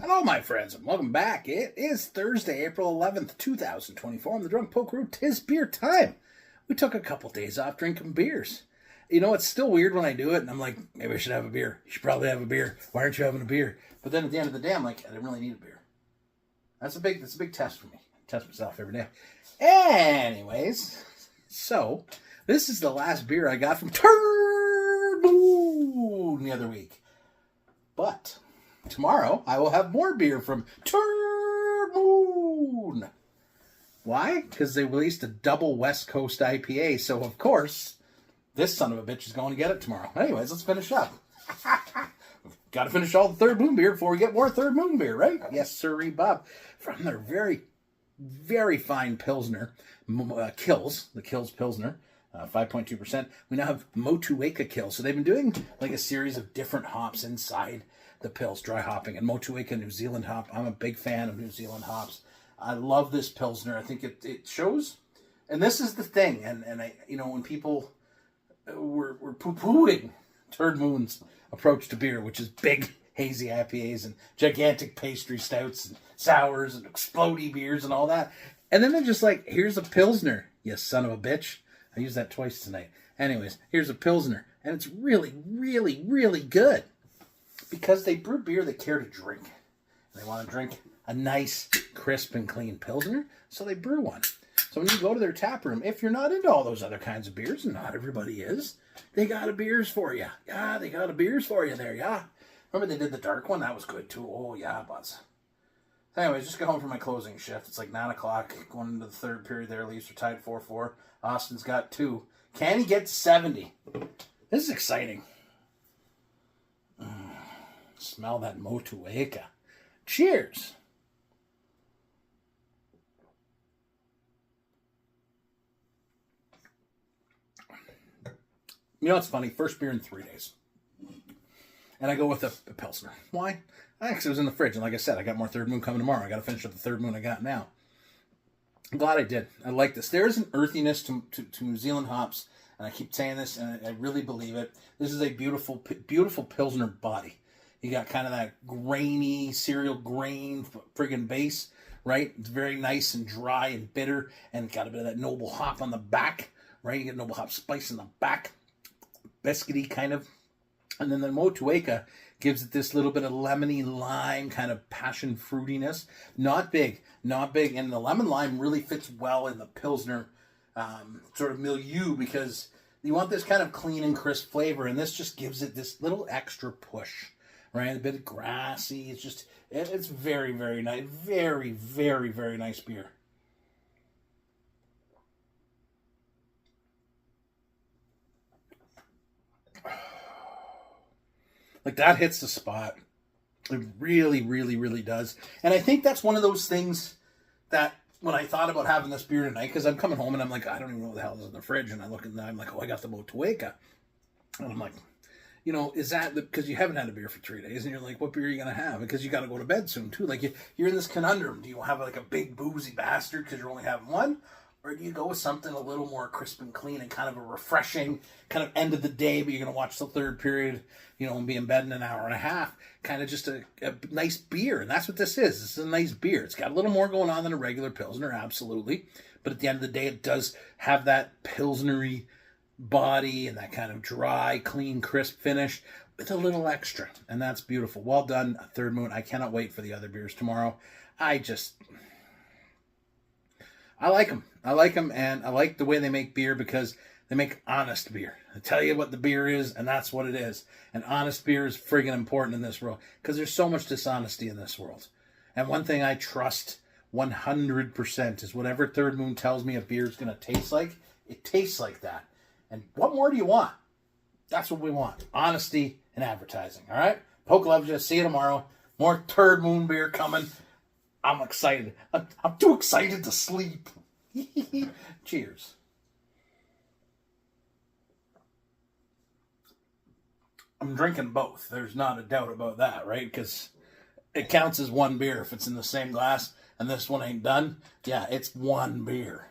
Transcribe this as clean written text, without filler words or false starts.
Hello, my friends, and welcome back. It is Thursday, April 11th, 2024. I'm the Drunk Poker. 'Tis beer time. We took a couple days off drinking beers. You know, it's still weird when I do it, and I'm like, maybe I should have a beer. You should probably have a beer. Why aren't you having a beer? But then at the end of the day, I'm like, I didn't really need a beer. That's a big test for me. I test myself every day. Anyways, so this is the last beer I got from Turd Moon the other week. But tomorrow, I will have more beer from Turd Moon. Why? Because they released a double West Coast IPA. So, of course, this son of a bitch is going to get it tomorrow. Anyways, let's finish up. Got to finish all the Third Moon beer before we get more Third Moon beer, right? Yes, sirree, Bob. From their very, very fine Pilsner, Kills, the Kills Pilsner, 5.2%. We now have Motueka Kills. So they've been doing like a series of different hops inside the Pils, dry hopping. And Motueka, New Zealand hop. I'm a big fan of New Zealand hops. I love this Pilsner. I think it shows. And this is the thing. And I, you know, when people were poo-pooing Turd Moon's approach to beer, which is big, hazy IPAs and gigantic pastry stouts and sours and explodey beers and all that. And then they're just like, here's a Pilsner, you son of a bitch. I used that twice tonight. Anyways, here's a Pilsner. And it's really, really, really good. Because they brew beer they care to drink. And they want to drink a nice, crisp, and clean Pilsner. So they brew one. So when you go to their tap room, if you're not into all those other kinds of beers, and not everybody is, they got a beers for you. Yeah, they got a beers for you there, yeah. Remember they did the dark one? That was good too. Oh, yeah, buzz. Anyways, just got home from my closing shift. It's like 9 o'clock. Going into the third period there. Leafs are tied 4-4. Austin's got 2. Can he get 70? This is exciting. Smell that Motueka. Cheers. You know what's funny? First beer in 3 days. And I go with a Pilsner. Why? Because it was in the fridge. And like I said, I got more Third Moon coming tomorrow. I got to finish up the Third Moon I got now. I'm glad I did. I like this. There is an earthiness to New Zealand hops. And I keep saying this, and I really believe it. This is a beautiful, beautiful Pilsner body. You got kind of that grainy, cereal grain friggin' base, right? It's very nice and dry and bitter. And got a bit of that noble hop on the back, right? You get noble hop spice in the back. Biscuity kind of. And then the Motueka gives it this little bit of lemony lime kind of passion fruitiness. Not big. And the lemon lime really fits well in the Pilsner sort of milieu because you want this kind of clean and crisp flavor. And this just gives it this little extra push, right? A bit of grassy. It's just, it's very, very nice. Very, very, very nice beer. Like, that hits the spot. It really, really, really does. And I think that's one of those things that when I thought about having this beer tonight, because I'm coming home and I'm like, I don't even know what the hell is in the fridge. And I look and I'm like, oh, I got the Motueka. And I'm like, you know, is that because you haven't had a beer for 3 days? And you're like, what beer are you going to have? Because you got to go to bed soon, too. Like, you're in this conundrum. Do you have like a big boozy bastard because you're only having one? Or do you go with something a little more crisp and clean and kind of a refreshing kind of end of the day, but you're going to watch the third period, you know, and be in bed in an hour and a half, kind of just a nice beer. And that's what this is. This is a nice beer. It's got a little more going on than a regular Pilsner, absolutely. But at the end of the day, it does have that Pilsnery body and that kind of dry, clean, crisp finish with a little extra. And that's beautiful. Well done, Third Moon. I cannot wait for the other beers tomorrow. I like them. I like them, and I like the way they make beer because they make honest beer. They tell you what the beer is, and that's what it is. And honest beer is friggin' important in this world because there's so much dishonesty in this world. And one thing I trust 100% is whatever Third Moon tells me a beer is going to taste like, it tastes like that. And what more do you want? That's what we want. Honesty and advertising, all right? Poke loves you. See you tomorrow. More Third Moon beer coming. I'm excited. I'm too excited to sleep. Cheers. I'm drinking both. There's not a doubt about that, right? Because it counts as one beer if it's in the same glass and this one ain't done. Yeah, it's one beer.